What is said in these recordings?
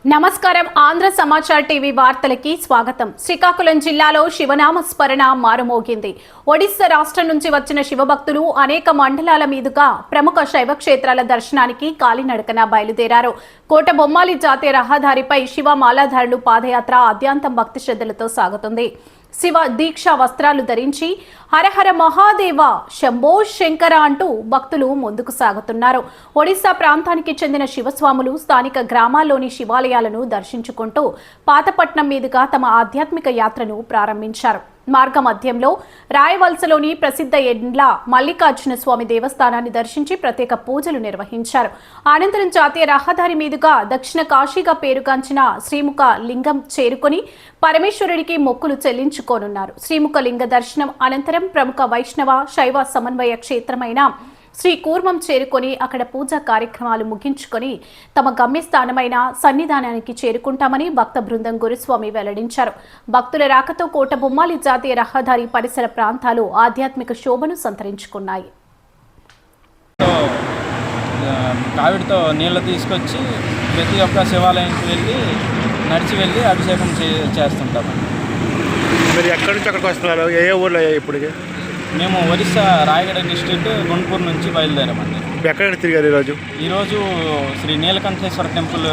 నమస్కారం ఆంధ్ర సమాచార్ టీవీ వార్తలకి స్వాగతం। శ్రీకాకుళం జిల్లాలో శివనామ స్మరణ మారుమోగింది। ఒడిశా రాష్ట్రం నుంచి వచ్చిన శివభక్తులు అనేక మండలాల మీదుగా ప్రముఖ శైవ క్షేత్రాల దర్శనానికి కాలినడకన బయలుదేరారు। కోటబొమ్మాలి జాతీయ రహదారిపై శివ మాలాధారులు పాదయాత్ర ఆద్యంతం భక్తి శ్రద్ధలతో సాగుతుంది। శివ దీక్ష వస్త్రాలు ధరించి హరహర మహాదేవ శంభో శంకర అంటూ భక్తులు ముందుకు సాగుతున్నారు। ఒడిశా ప్రాంతానికి చెందిన శివస్వాములు స్థానిక గ్రామాల్లోని శివాలయాలను దర్శించుకుంటూ పాతపట్నం మీదుగా తమ ఆధ్యాత్మిక యాత్రను ప్రారంభించారు। మార్గ మధ్యంలో రాయవలసలోని ప్రసిద్ధ ఎండ్ల మల్లికార్జున స్వామి దేవస్థానాన్ని దర్శించి ప్రత్యేక పూజలు నిర్వహించారు। అనంతరం జాతీయ రహదారి మీదుగా దక్షిణ కాశీగా పేరుగాంచిన శ్రీముఖ లింగం చేరుకొని పరమేశ్వరుడికి మొక్కులు చెల్లించుకోనున్నారు। శ్రీముఖ లింగ దర్శనం అనంతరం ప్రముఖ వైష్ణవ శైవ సమన్వయ క్షేత్రమైన శ్రీ కూర్మం చేరుకొని అక్కడ పూజా కార్యక్రమాలు ముగించుకొని తమ గమ్యస్థానమైన సన్నిధానానికి చేరుకుంటామని భక్త బృందం గురుస్వామి వెల్లడించారు। భక్తుల రాకతో కోటబొమ్మాలి జాతీయ రహదారి పరిసర ప్రాంతాలు ఆధ్యాత్మిక శోభను సంతరించుకున్నాయి। కావిడితో నీళ్లు తీసుకొచ్చి ప్రతి ఒక్క శివాలయానికి నడిచి వెళ్ళి అభిషేకం చేస్తుంటాము। మీరు ఎక్కడి నుంచి అక్కడికి వస్తున్నారు? ఏ ఊళ్ళో ఇప్పటికి? మేము ఒరిస్సా రాయగడ డిస్ట్రిక్ట్ గుంటూరు నుంచి బయలుదేరామండి। ఎక్కడ తిరిగారు ఈరోజు శ్రీ నీలకంఠేశ్వర టెంపుల్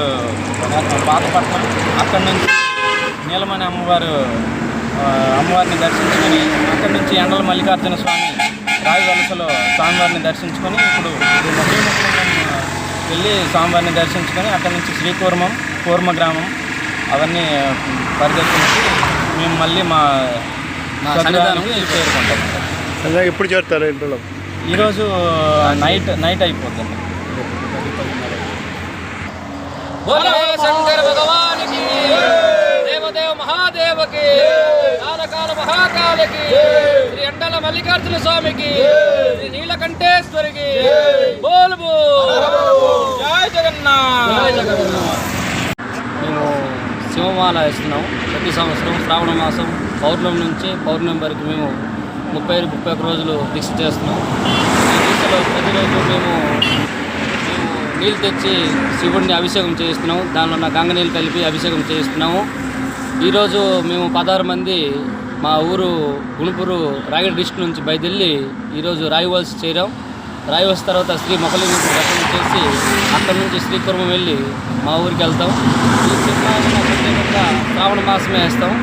పాతపట్నం, అక్కడి నుంచి నీలమణి అమ్మవారిని దర్శించుకొని అక్కడి నుంచి ఎండల మల్లికార్జున స్వామి రాయవలసలో స్వామివారిని దర్శించుకొని ఇప్పుడు వెళ్ళి స్వామివారిని దర్శించుకొని అక్కడి నుంచి కూర్మ గ్రామం అవన్నీ పరిదర్శించి మేము మళ్ళీ మా సన్నిధానానికి చేరుకుంటాం। ఎప్పుడు చేరుతారు ఇంట్లో? ఈరోజు నైట్ అయిపోతుంది। శంకర భగవానికి దేవదేవ మహాదేవకి కాలకాల మహాకాలకి శ్రీ ఎండల మల్లికార్జున స్వామికి శ్రీ నీలకంఠేశ్వరికి బోల్బో జై జగన్నాథ్। మేము శివమాల వేస్తున్నాం ప్రతి సంవత్సరం శ్రావణ మాసం పౌర్ణమి నుంచి పౌర్ణమి వరకు మేము 30-31 రోజులు దీక్ష చేస్తున్నాం। ఈ దీక్షలో ప్రతిరోజు మేము నీళ్ళు తెచ్చి శివుడిని అభిషేకం చేయిస్తున్నాము। దానిలో ఉన్న గంగ నీళ్ళు కలిపి అభిషేకం చేయిస్తున్నాము। ఈరోజు మేము 16 మంది మా ఊరు గుణపూరు రాయగడ డిస్ట్రిక్ట్ నుంచి బయలుదేరి ఈరోజు రాయవలస చేరాం। రాయవలస తర్వాత శ్రీ మొక్కలింగ దర్శనం చేసి అక్కడి నుంచి శ్రీకూర్మం వెళ్ళి మా ఊరికి వెళ్తాం। ఈ శివమాలను ప్రత్యేకంగా శ్రావణ మాసమే వేస్తాం।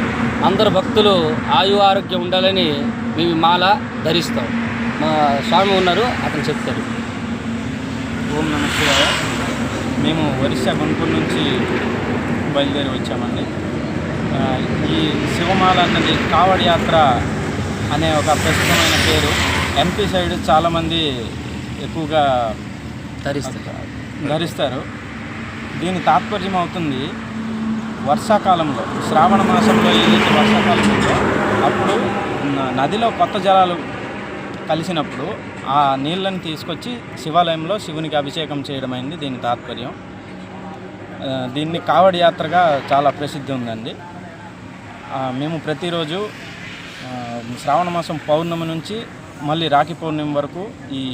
అందరు భక్తులు ఆయు ఆరోగ్యం ఉండాలని మేము మాల ధరిస్తాం। మా స్వామి ఉన్నారు, అతను చెప్తారు। ఓం నమ శివాయ। మేము ఒరిస్సా గుంటూరు నుంచి బయలుదేరి వచ్చామండి। ఈ శివమాల అన్నది కావడి యాత్ర అనే ఒక ప్రసిద్ధమైన పేరు। ఎంపీ సైడ్ చాలామంది ఎక్కువగా ధరిస్తారు। దీని తాత్పర్యం అవుతుంది వర్షాకాలంలో, శ్రావణ మాసంలో ఏదైతే వర్షాకాలం ఉందో అప్పుడు నదిలో కొత్త జలాలు కలిసినప్పుడు ఆ నీళ్ళని తీసుకొచ్చి శివాలయంలో శివునికి అభిషేకం చేయడం అయింది దీని తాత్పర్యం। దీన్ని కావడి యాత్రగా చాలా ప్రసిద్ధి ఉందండి। మేము ప్రతిరోజు శ్రావణ మాసం పౌర్ణమి నుంచి మళ్ళీ రాఖీ పౌర్ణమి వరకు ఈ